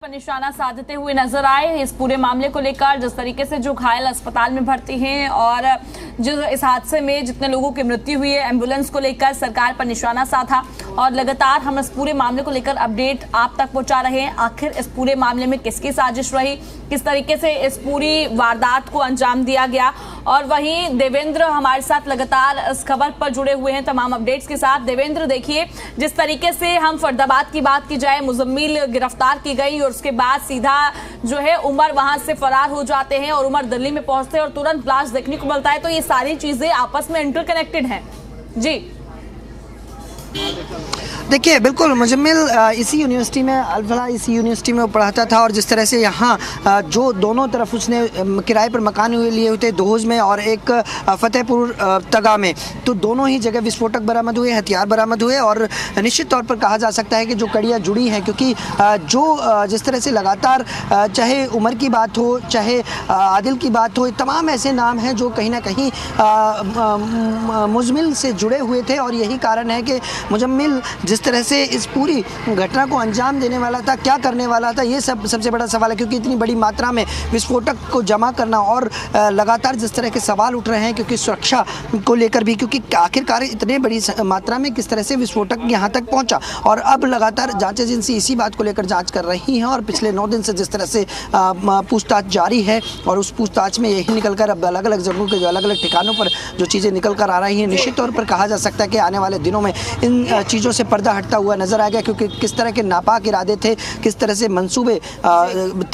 पर निशाना साधते हुए नजर आए। इस पूरे मामले को लेकर जिस तरीके से जो घायल अस्पताल में भर्ती हैं और जो इस हादसे में जितने लोगों की मृत्यु हुई है, एम्बुलेंस को लेकर सरकार पर निशाना साधा और लगातार हम इस पूरे मामले को लेकर अपडेट आप तक पहुंचा रहे हैं। आखिर इस पूरे मामले में किसकी साजिश रही, किस तरीके से इस पूरी वारदात को अंजाम दिया गया। और वहीं देवेंद्र हमारे साथ लगातार इस खबर पर जुड़े हुए हैं तमाम अपडेट्स के साथ। देवेंद्र, देखिए जिस तरीके से हम फरीदाबाद की बात की जाए, मुजम्मिल गिरफ्तार की गई और उसके बाद सीधा जो है उमर वहां से फरार हो जाते हैं और उमर दिल्ली में पहुंचते हैं और तुरंत ब्लास्ट देखने को मिलता है। तो ये सारी चीजें आपस में इंटरकनेक्टेड हैं। जी देखिए, बिल्कुल मुजम्मिल इसी यूनिवर्सिटी में अल-फलाह इसी यूनिवर्सिटी में वो पढ़ाता था और जिस तरह से यहाँ जो दोनों तरफ उसने किराए पर मकान लिए हुए थे, दोहज में और एक फतेहपुर तगा में, तो दोनों ही जगह विस्फोटक बरामद हुए, हथियार बरामद हुए और निश्चित तौर पर कहा जा सकता है कि जो कड़ियाँ जुड़ी हैं, क्योंकि जो जिस तरह से लगातार चाहे उमर की बात हो, चाहे आदिल की बात हो, तमाम ऐसे नाम हैं जो कहीं ना कहीं मुजम्मिल से जुड़े हुए थे और यही कारण है कि मुजम्मिल जिस तरह से इस पूरी घटना को अंजाम देने वाला था, क्या करने वाला था, ये सबसे बड़ा सवाल है। क्योंकि इतनी बड़ी मात्रा में विस्फोटक को जमा करना और लगातार जिस तरह के सवाल उठ रहे हैं, क्योंकि सुरक्षा को लेकर भी, क्योंकि आखिरकार इतने बड़ी मात्रा में किस तरह से विस्फोटक यहाँ तक पहुँचा। और अब लगातार जांच एजेंसी इसी बात को लेकर जाँच कर रही हैं और पिछले 9 दिन से जिस तरह से पूछताछ जारी है और उस पूछताछ में यही निकल कर अब अलग अलग जगहों के जो अलग अलग ठिकानों पर जो चीज़ें निकल कर आ रही हैं, निश्चित तौर पर कहा जा सकता है कि आने वाले दिनों में इन चीज़ों से पर्दा हटता हुआ नजर आ गया। क्योंकि किस तरह के नापाक इरादे थे, किस तरह से मंसूबे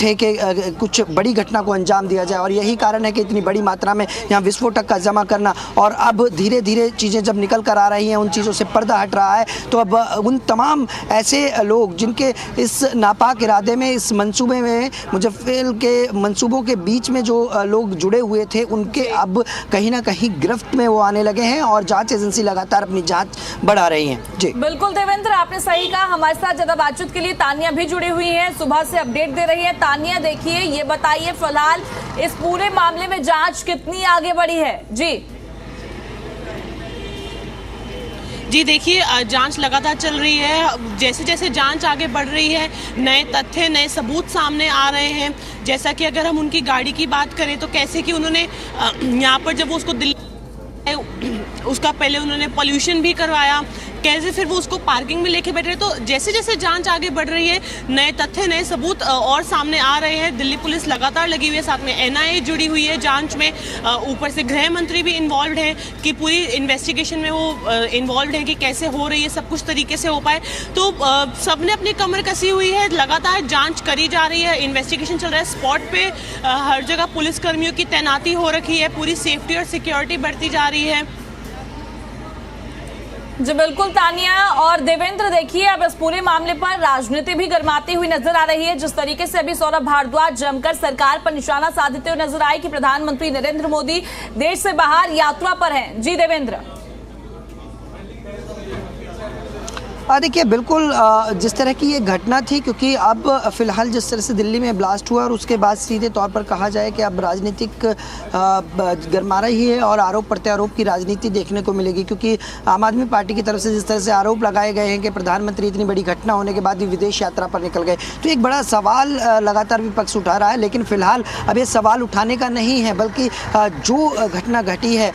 थे कि कुछ बड़ी घटना को अंजाम दिया जाए और यही कारण है कि इतनी बड़ी मात्रा में यहाँ विस्फोटक का जमा करना। और अब धीरे धीरे चीज़ें जब निकल कर आ रही हैं, उन चीज़ों से पर्दा हट रहा है, तो अब उन तमाम ऐसे लोग जिनके इस नापाक इरादे में, इस मंसूबे में, मुजफ्फिल के मंसूबों के बीच में जो लोग जुड़े हुए थे, उनके अब कहीं ना कहीं गिरफ्त में वो आने लगे हैं और जांच एजेंसी लगातार अपनी जांच बढ़ा रही है। जी बिल्कुल देवेंद्र, आपने सही कहा। हमारे साथ ज्यादा बातचीत के लिए तानिया भी जुड़ी हुई है, सुबह से अपडेट दे रही है। तानिया, देखिए ये बताइए फिलहाल इस पूरे मामले में जांच कितनी आगे बढ़ी है? जी देखिए, जांच लगातार चल रही है। जैसे जैसे जांच आगे बढ़ रही है, नए तथ्य, नए सबूत सामने आ रहे हैं। जैसा कि अगर हम उनकी गाड़ी की बात करें तो कैसे कि उन्होंने यहाँ पर जब वो उसको दिल्ली उसका पहले उन्होंने पॉल्यूशन भी करवाया, कैसे फिर वो उसको पार्किंग में लेके बैठ रहे। तो जैसे जैसे जांच आगे बढ़ रही है, नए तथ्य, नए सबूत और सामने आ रहे हैं। दिल्ली पुलिस लगातार लगी हुई है, साथ में एनआईए जुड़ी हुई है जांच में, ऊपर से गृह मंत्री भी इन्वॉल्व हैं कि पूरी इन्वेस्टिगेशन में वो इन्वॉल्व हैं कि कैसे हो रही है, सब कुछ तरीके से हो पाए। तो सबने अपनी कमर कसी हुई है, लगातार जाँच करी जा रही है, इन्वेस्टिगेशन चल रहा है। स्पॉट पे हर जगह पुलिसकर्मियों की तैनाती हो रखी है, पूरी सेफ्टी और सिक्योरिटी बढ़ती जा रही है। जी बिल्कुल तानिया और देवेंद्र, देखिए अब इस पूरे मामले पर राजनीति भी गर्माती हुई नजर आ रही है। जिस तरीके से अभी सौरभ भारद्वाज जमकर सरकार पर निशाना साधते हुए नजर आए कि प्रधानमंत्री नरेंद्र मोदी देश से बाहर यात्रा पर हैं। जी देवेंद्र। देखिए, बिल्कुल जिस तरह की ये घटना थी, क्योंकि अब फिलहाल जिस तरह से दिल्ली में ब्लास्ट हुआ और उसके बाद सीधे तौर पर कहा जाए कि अब राजनीतिक गरमा रही है और आरोप प्रत्यारोप की राजनीति देखने को मिलेगी। क्योंकि आम आदमी पार्टी की तरफ से जिस तरह से आरोप लगाए गए हैं कि प्रधानमंत्री इतनी बड़ी घटना होने के बाद भी विदेश यात्रा पर निकल गए, तो एक बड़ा सवाल लगातार विपक्ष उठा रहा है। लेकिन फिलहाल अब ये सवाल उठाने का नहीं है, बल्कि जो घटना घटी है,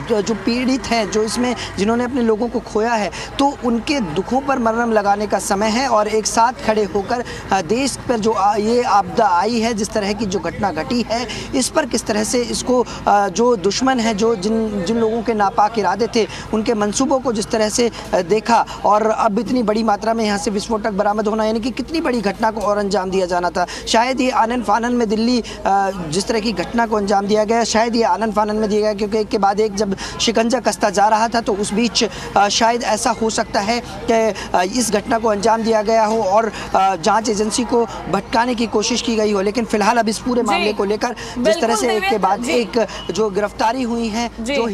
जो पीड़ित हैं, जो इसमें जिन्होंने अपने लोगों को खोया है, तो उनके दुखों पर मरहम लगाने का समय है और एक साथ खड़े होकर देश पर जो ये आपदा आई है, जिस तरह की जो घटना घटी है, इस पर किस तरह से इसको जो दुश्मन है, जो जिन लोगों के नापाक इरादे थे, उनके मंसूबों को जिस तरह से देखा और अब इतनी बड़ी मात्रा में यहाँ से विस्फोटक बरामद होना, यानी कि कितनी बड़ी घटना को और अंजाम दिया जाना था। शायद ये आनन फानन में दिल्ली जिस तरह की घटना को अंजाम दिया गया, शायद ये आनन फानन में दिया गया, क्योंकि एक के बाद एक जब शिकंजा कसता जा रहा था, तो उस बीच शायद ऐसा हो सकता है कि इस घटना को अंजाम दिया गया हो और जांच एजेंसी को भटकाने की कोशिश की गई हो। लेकिन फिलहाल अब इस पूरे मामले को लेकर जिस तरह से एक के बाद एक जो गिरफ्तारी हुई है, जो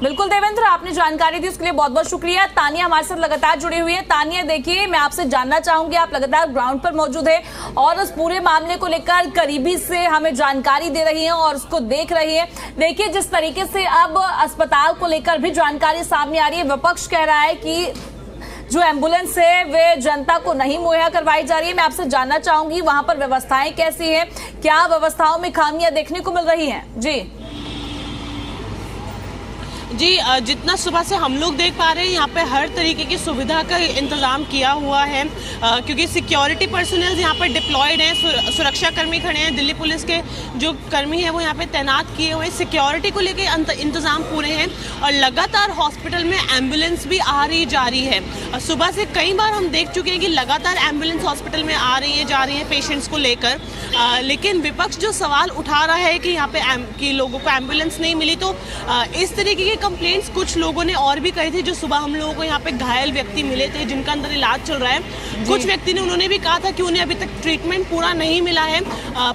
बिल्कुल देवेंद्र, आपने जानकारी दी उसके लिए बहुत बहुत शुक्रिया। तानिया हमारे साथ लगातार जुड़ी हुई है। तानिया, देखिए मैं आपसे जानना चाहूंगी, आप लगातार ग्राउंड पर मौजूद है और उस पूरे मामले को लेकर करीबी से हमें जानकारी दे रही हैं और उसको देख रही है। देखिए जिस तरीके से अब अस्पताल को लेकर भी जानकारी सामने आ रही है, विपक्ष कह रहा है कि जो एम्बुलेंस है वे जनता को नहीं मुहैया करवाई जा रही है। मैं आपसे जानना चाहूंगी वहां पर व्यवस्थाएं कैसी हैं, क्या व्यवस्थाओं में खामियां देखने को मिल रही हैं? जी, जितना सुबह से हम लोग देख पा रहे हैं यहाँ पे हर तरीके की सुविधा का इंतज़ाम किया हुआ है, क्योंकि सिक्योरिटी पर्सनल यहाँ पर डिप्लॉयड हैं, सुरक्षा कर्मी खड़े हैं, दिल्ली पुलिस के जो कर्मी हैं वो यहाँ पे तैनात किए हुए हैं, सिक्योरिटी को लेकर इंतज़ाम पूरे हैं और लगातार हॉस्पिटल में एम्बुलेंस भी आ रही जा रही है। सुबह से कई बार हम देख चुके हैं कि लगातार एम्बुलेंस हॉस्पिटल में आ रही है जा रही है पेशेंट्स को लेकर, लेकिन विपक्ष जो सवाल उठा रहा है कि यहाँ पे कि लोगों को एम्बुलेंस नहीं मिली, तो इस तरीके के कंप्लेंट्स कुछ लोगों ने और भी कही थी। जो सुबह हम लोगों को यहाँ पे घायल व्यक्ति मिले थे जिनका अंदर इलाज चल रहा है, कुछ व्यक्ति ने उन्होंने भी कहा था कि उन्हें अभी तक ट्रीटमेंट पूरा नहीं मिला है।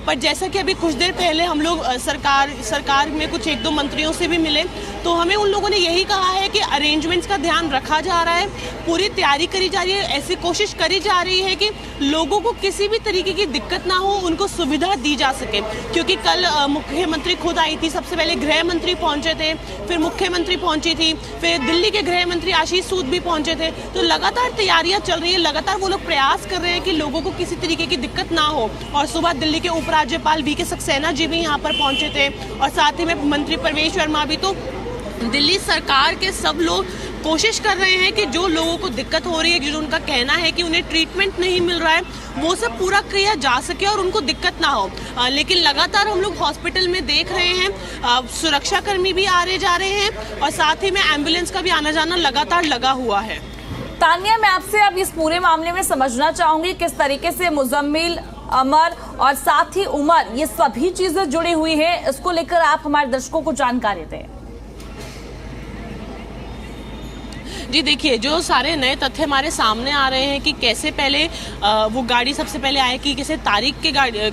पर जैसा कि अभी कुछ देर पहले हम लोग सरकार में कुछ 1-2 मंत्रियों से भी मिले, तो हमें उन लोगों ने यही कहा है कि अरेंजमेंट्स का ध्यान रखा जा रहा है, पूरी तैयारी करी जा रही है, ऐसी कोशिश करी जा रही है कि लोगों को किसी भी तरीके की दिक्कत ना हो, उनको सुविधा दी जा सके। क्योंकि कल मुख्यमंत्री खुद आई थी, सबसे पहले गृह मंत्री पहुंचे थे, फिर मुख्यमंत्री पहुंची थी, फिर दिल्ली के गृह मंत्री आशीष सूद भी पहुंचे थे। तो लगातार तैयारियां चल रही है, लगातार वो लोग प्रयास कर रहे हैं कि लोगों को किसी तरीके की दिक्कत ना हो। और सुबह दिल्ली के उपराज्यपाल वी के सक्सेना जी भी यहाँ पर पहुंचे थे और साथ ही में मंत्री प्रवेश वर्मा भी। तो दिल्ली सरकार के सब लोग कोशिश कर रहे हैं कि जो लोगों को दिक्कत हो रही है, जो उनका कहना है कि उन्हें ट्रीटमेंट नहीं मिल रहा है, वो सब पूरा किया जा सके और उनको दिक्कत ना हो। लेकिन लगातार हम लोग हॉस्पिटल में देख रहे हैं सुरक्षा कर्मी भी आ रहे जा रहे हैं और साथ ही में एम्बुलेंस का भी आना जाना लगातार लगा हुआ है। तानिया, मैं आपसे अब इस पूरे मामले में समझना चाहूंगी किस तरीके से मुजम्मिल, अमर और साथ ही उमर, ये सभी चीजें जुड़ी हुई है, इसको लेकर आप हमारे दर्शकों को जानकारी दें। जी देखिए, जो सारे नए तथ्य हमारे सामने आ रहे हैं कि कैसे पहले वो गाड़ी सबसे पहले आए कि किसी तारिक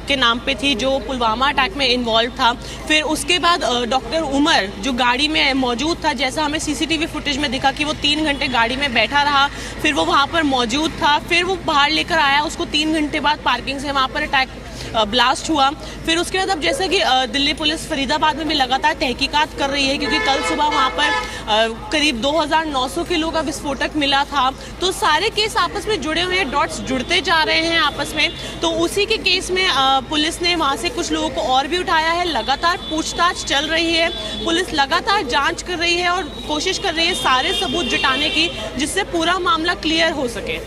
के नाम पे थी जो पुलवामा अटैक में इन्वॉल्व था। फिर उसके बाद डॉक्टर उमर जो गाड़ी में मौजूद था, जैसा हमें सीसीटीवी फुटेज में दिखा कि वो 3 घंटे गाड़ी में बैठा रहा, फिर वो वहाँ पर मौजूद था, फिर वो बाहर लेकर आया, उसको 3 घंटे बाद पार्किंग से वहाँ पर अटैक ब्लास्ट हुआ। फिर उसके बाद अब जैसे कि दिल्ली पुलिस फरीदाबाद में भी लगातार तहकीकात कर रही है, क्योंकि कल सुबह वहाँ पर करीब 2900 किलो का विस्फोटक मिला था। तो सारे केस आपस में जुड़े हुए हैं, डॉट्स जुड़ते जा रहे हैं आपस में। तो उसी के केस में पुलिस ने वहाँ से कुछ लोगों को और भी उठाया है, लगातार पूछताछ चल रही है, पुलिस लगातार जाँच कर रही है और कोशिश कर रही है सारे सबूत जुटाने की, जिससे पूरा मामला क्लियर हो सके।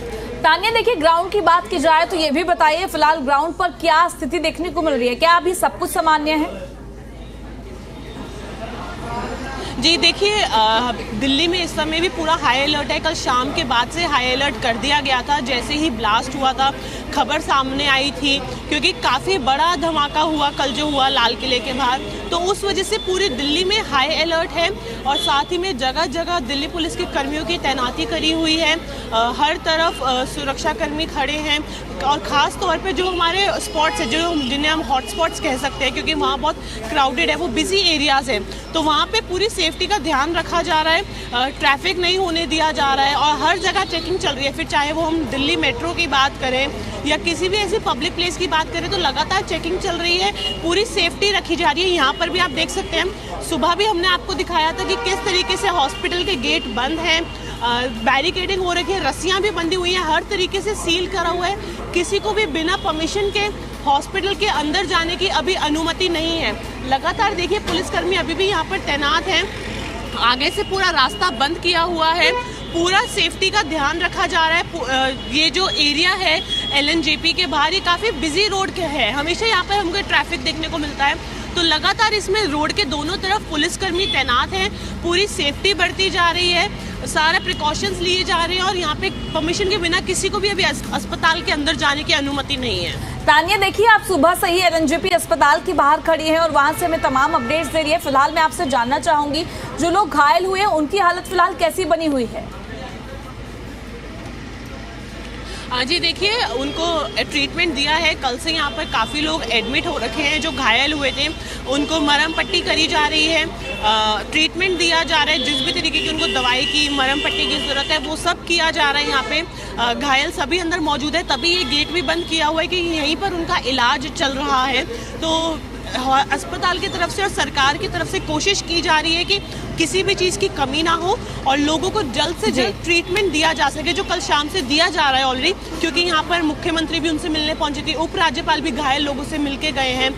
तानिया, देखिए, ग्राउंड की बात की जाए तो ये भी बताइए फिलहाल ग्राउंड पर क्या स्थिति देखने को मिल रही है, क्या अभी सब कुछ सामान्य है? जी देखिए, दिल्ली में इस समय भी पूरा हाई अलर्ट है। कल शाम के बाद से हाई अलर्ट कर दिया गया था। जैसे ही ब्लास्ट हुआ था खबर सामने आई थी, क्योंकि काफ़ी बड़ा धमाका हुआ कल जो हुआ लाल किले के बाहर, तो उस वजह से पूरी दिल्ली में हाई अलर्ट है और साथ ही में जगह जगह दिल्ली पुलिस के कर्मियों की तैनाती करी हुई है। हर तरफ सुरक्षा कर्मी खड़े हैं और ख़ास तौर पे जो हमारे स्पॉट्स है, जो जिन्हें हम हॉट स्पॉट्स कह सकते हैं, क्योंकि वहाँ बहुत क्राउडेड है, वो बिजी एरियाज़ हैं, तो वहाँ पे पूरी सेफ्टी का ध्यान रखा जा रहा है, ट्रैफिक नहीं होने दिया जा रहा है और हर जगह चेकिंग चल रही है। फिर चाहे वो हम दिल्ली मेट्रो की बात करें या किसी भी ऐसी पब्लिक प्लेस की बात करें, तो लगातार चेकिंग चल रही है, पूरी सेफ्टी रखी जा रही है। यहाँ पर भी आप देख सकते हैं, सुबह भी हमने आपको दिखाया था कि किस तरीके से हॉस्पिटल के गेट बंद हैं, बैरिकेडिंग हो रखी है, रस्सियाँ भी बंधी हुई हैं, हर तरीके से सील करा हुआ है, किसी को भी बिना परमिशन के हॉस्पिटल के अंदर जाने की अभी अनुमति नहीं है। लगातार देखिए पुलिसकर्मी अभी भी यहाँ पर तैनात हैं, आगे से पूरा रास्ता बंद किया हुआ है, पूरा सेफ्टी का ध्यान रखा जा रहा है। ये जो एरिया है LNJP के बाहर, ये काफ़ी बिजी रोड के है, हमेशा यहाँ पर हमको ट्रैफिक देखने को मिलता है, तो लगातार इसमें रोड के दोनों तरफ पुलिसकर्मी तैनात हैं, पूरी सेफ्टी बढ़ती जा रही है, सारे प्रिकॉशंस लिए जा रहे हैं और यहाँ पे परमिशन के बिना किसी को भी अभी अस्पताल के अंदर जाने की अनुमति नहीं है। तानिया, देखिए, आप सुबह से ही LNJP अस्पताल के बाहर खड़ी हैं और वहां से हमें तमाम अपडेट्स दे रही है। फिलहाल मैं आपसे जानना चाहूंगी, जो लोग घायल हुए हैं उनकी हालत फिलहाल कैसी बनी हुई है? जी देखिए, उनको ट्रीटमेंट दिया है, कल से यहाँ पर काफ़ी लोग एडमिट हो रखे हैं जो घायल हुए थे, उनको मरहम पट्टी करी जा रही है, ट्रीटमेंट दिया जा रहा है, जिस भी तरीके की उनको दवाई की मरहम पट्टी की ज़रूरत है वो सब किया जा रहा है। यहाँ पे घायल सभी अंदर मौजूद है, तभी ये गेट भी बंद किया हुआ है कि यहीं पर उनका इलाज चल रहा है। तो अस्पताल की तरफ से और सरकार की तरफ से कोशिश की जा रही है कि किसी भी चीज़ की कमी ना हो और लोगों को जल्द से जल्द ट्रीटमेंट दिया जा सके, जो कल शाम से दिया जा रहा है ऑलरेडी, क्योंकि यहाँ पर मुख्यमंत्री भी उनसे मिलने पहुंची थी, उपराज्यपाल भी घायल लोगों से मिलके गए हैं,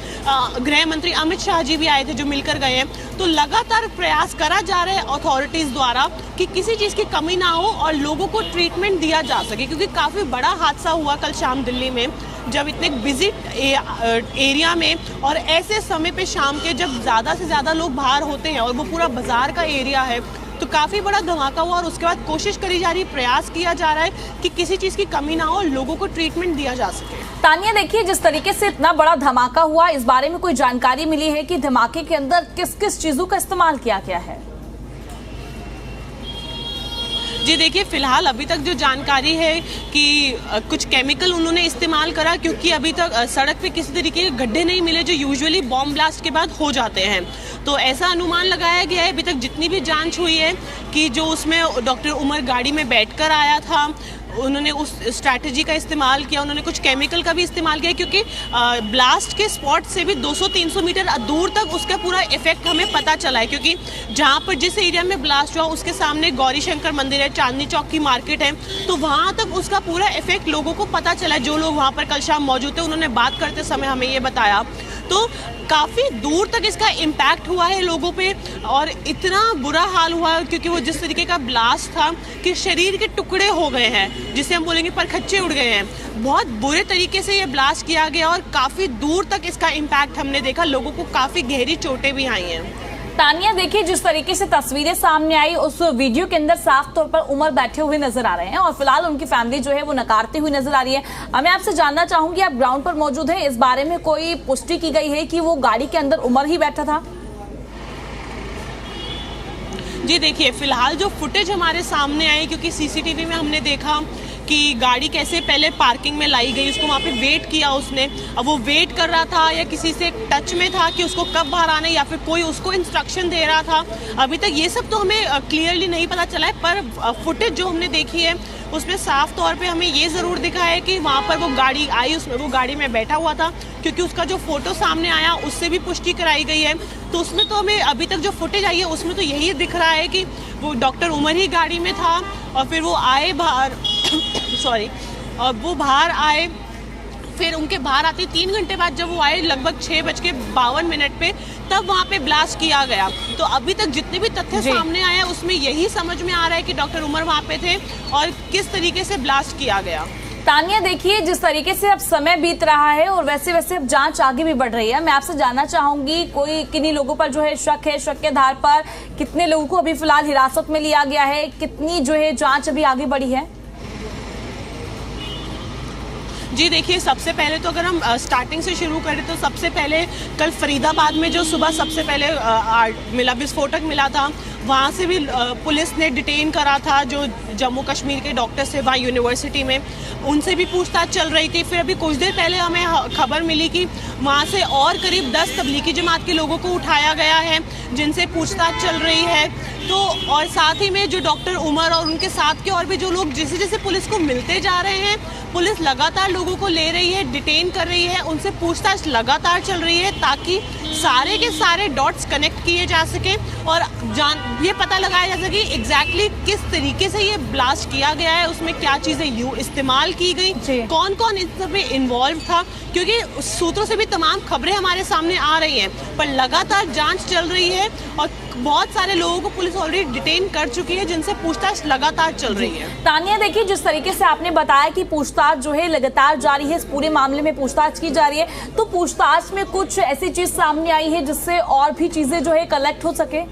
गृह मंत्री अमित शाह जी भी आए थे जो मिलकर गए हैं। तो लगातार प्रयास करा जा रहा है अथॉरिटीज़ द्वारा कि किसी चीज़ की कमी ना हो और लोगों को ट्रीटमेंट दिया जा सके, क्योंकि काफ़ी बड़ा हादसा हुआ कल शाम दिल्ली में, जब इतने बिजी एरिया में और ऐसे समय पे शाम के जब ज़्यादा से ज़्यादा लोग बाहर होते हैं और वो पूरा बाजार का एरिया है, तो काफ़ी बड़ा धमाका हुआ। और उसके बाद कोशिश करी जा रही है, प्रयास किया जा रहा है कि किसी चीज़ की कमी ना हो और लोगों को ट्रीटमेंट दिया जा सके। तानिया, देखिए जिस तरीके से इतना बड़ा धमाका हुआ, इस बारे में कोई जानकारी मिली है कि धमाके के अंदर किस किस चीज़ों का इस्तेमाल किया गया है? जी देखिए, फिलहाल अभी तक जो जानकारी है कि कुछ केमिकल उन्होंने इस्तेमाल करा, क्योंकि अभी तक सड़क पे किसी तरीके के गड्ढे नहीं मिले जो यूजुअली बॉम्ब ब्लास्ट के बाद हो जाते हैं। तो ऐसा अनुमान लगाया गया है अभी तक जितनी भी जांच हुई है कि जो उसमें डॉक्टर उमर गाड़ी में बैठकर आया था, उन्होंने उस स्ट्रैटेजी का इस्तेमाल किया, उन्होंने कुछ केमिकल का भी इस्तेमाल किया, क्योंकि ब्लास्ट के स्पॉट से भी 200-300 मीटर दूर तक उसका पूरा इफेक्ट हमें पता चला है, क्योंकि जहाँ पर जिस एरिया में ब्लास्ट हुआ उसके सामने गौरी शंकर मंदिर है, चांदनी चौक की मार्केट है, तो वहाँ तक उसका पूरा इफेक्ट लोगों को पता चला है। जो लोग वहाँ पर कल शाम मौजूद थे उन्होंने बात करते समय हमें ये बताया। तो काफ़ी दूर तक इसका इम्पैक्ट हुआ है लोगों पे और इतना बुरा हाल हुआ है, क्योंकि वो जिस तरीके का ब्लास्ट था कि शरीर के टुकड़े हो गए हैं, जिसे हम बोलेंगे परखच्चे उड़ गए हैं। बहुत बुरे तरीके से ये ब्लास्ट किया गया और काफ़ी दूर तक इसका इम्पैक्ट हमने देखा, लोगों को काफ़ी गहरी चोटें भी आई हैं। तानिया, देखिए जिस तरीके से तस्वीरें सामने आई, उस वीडियो के अंदर साफ तौर पर उमर बैठे हुए नजर आ रहे हैं और फिलहाल उनकी फैमिली जो है वो नकारती हुई नजर आ रही है। मैं आपसे जानना चाहूंगी, आप ग्राउंड पर मौजूद हैं, इस बारे में कोई पुष्टि की गई है कि वो गाड़ी के अंदर उमर ही बैठा था? जी देखिए, फिलहाल जो फुटेज हमारे सामने आई, क्योंकि सीसीटीवी में हमने देखा कि गाड़ी कैसे पहले पार्किंग में लाई गई, उसको वहाँ पे वेट किया उसने, अब वो वेट कर रहा था या किसी से टच में था कि उसको कब बाहर आना है, या फिर कोई उसको इंस्ट्रक्शन दे रहा था, अभी तक ये सब तो हमें क्लियरली नहीं पता चला है। पर फुटेज जो हमने देखी है उसमें साफ तौर पे हमें ये ज़रूर दिखा है कि वहाँ पर वो गाड़ी आई, उसमें वो गाड़ी में बैठा हुआ था, क्योंकि उसका जो फोटो सामने आया उससे भी पुष्टि कराई गई है। तो उसमें तो हमें अभी तक जो फुटेज आई है उसमें तो यही दिख रहा है कि वो डॉक्टर उमर ही गाड़ी में था और फिर वो आए बाहर सॉरी, और वो बाहर आए, फिर उनके बाहर आते 3 घंटे बाद जब वो आए लगभग 6:52 पे, तब वहाँ पे ब्लास्ट किया गया। तो अभी तक जितने भी तथ्य सामने आए हैं उसमें यही समझ में आ रहा है कि डॉक्टर उमर वहाँ पे थे और किस तरीके से ब्लास्ट किया गया। तानिया, देखिए जिस तरीके से अब समय बीत रहा है और वैसे वैसे अब जांच आगे भी बढ़ रही है, मैं आपसे जानना चाहूंगी कोई किन्हीं लोगों पर जो है शक है, शक के आधार पर कितने लोगों को अभी फिलहाल हिरासत में लिया गया है, कितनी जो है जांच अभी आगे बढ़ी है? जी देखिए, सबसे पहले तो अगर हम स्टार्टिंग से शुरू करें तो सबसे पहले कल फरीदाबाद में जो सुबह सबसे पहले मिला विस्फोटक मिला था, वहाँ से भी पुलिस ने डिटेन करा था जो जम्मू कश्मीर के डॉक्टर्स थे वहाँ यूनिवर्सिटी में, उनसे भी पूछताछ चल रही थी। फिर अभी कुछ देर पहले हमें खबर मिली कि वहाँ से और करीब 10 तबलीगी जमात के लोगों को उठाया गया है जिनसे पूछताछ चल रही है। तो और साथ ही में जो डॉक्टर उमर और उनके साथ के और भी जो लोग जैसे जैसे पुलिस को मिलते जा रहे हैं, पुलिस लगातार लोगों को ले रही है, डिटेन कर रही है, उनसे पूछताछ लगातार चल रही है ताकि सारे के सारे डॉट्स कनेक्ट किए जा सके और ये पता लगाया जा सके एग्जैक्टली किस तरीके से ये ब्लास्ट किया गया है, उसमें क्या चीज़ें इस्तेमाल की गई, कौन कौन इस सब में इन्वॉल्व था, क्योंकि सूत्रों से भी तमाम खबरें हमारे सामने आ रही हैं, पर लगातार जांच चल रही है और बहुत सारे लोगों को पुलिस ऑलरेडी डिटेन कर चुकी है जिनसे पूछताछ लगातार चल रही है। तानिया, देखिए जिस तरीके से आपने बताया कि पूछताछ जो है लगातार जारी है, इस पूरे मामले में पूछताछ की जा रही है, तो पूछताछ में कुछ ऐसी चीज सामने आई है जिससे और भी चीजें जो है कलेक्ट हो सके?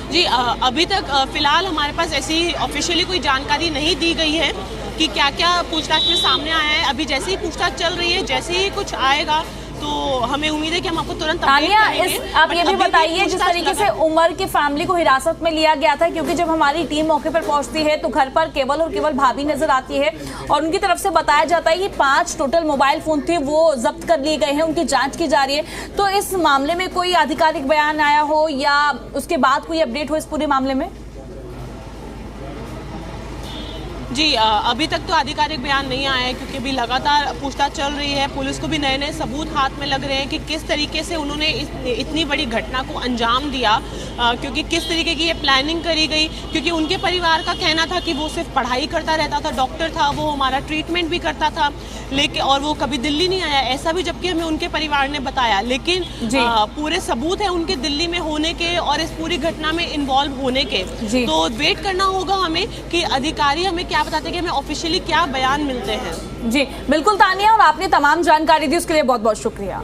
जी अभी तक फिलहाल हमारे पास ऐसी ऑफिशियली कोई जानकारी नहीं दी गई है कि क्या क्या पूछताछ में सामने आया है। अभी जैसे ही पूछताछ चल रही है, जैसे ही कुछ आएगा तो हमें उम्मीद है कि हम आपको तुरंत तानिया, आप ये भी बताइए जिस तरीके से उमर की फैमिली को हिरासत में लिया गया था, क्योंकि जब हमारी टीम मौके पर पहुंचती है तो घर पर केवल और केवल भाभी नजर आती है और उनकी तरफ से बताया जाता है कि 5 टोटल मोबाइल फोन थे वो जब्त कर लिए गए हैं, उनकी जांच की जा रही है। तो इस मामले में कोई आधिकारिक बयान आया हो या उसके बाद कोई अपडेट हो इस पूरे मामले में? जी अभी तक तो आधिकारिक बयान नहीं आया है, क्योंकि अभी लगातार पूछताछ चल रही है। पुलिस को भी नए नए सबूत हाथ में लग रहे हैं कि किस तरीके से उन्होंने इतनी बड़ी घटना को अंजाम दिया, क्योंकि किस तरीके की ये प्लानिंग करी गई। क्योंकि उनके परिवार का कहना था कि वो सिर्फ पढ़ाई करता रहता था, डॉक्टर था, वो हमारा ट्रीटमेंट भी करता था, लेकिन और वो कभी दिल्ली नहीं आया, ऐसा भी जबकि हमें उनके परिवार ने बताया। लेकिन पूरे सबूत है उनके दिल्ली में होने के और इस पूरी घटना में इन्वॉल्व होने के। तो वेट करना होगा हमें कि अधिकारी हमें क्या बताते हैं कि हमें ऑफिशियली क्या बयान मिलते हैं। जी बिल्कुल तानिया, और आपने तमाम जानकारी दी उसके लिए बहुत बहुत शुक्रिया।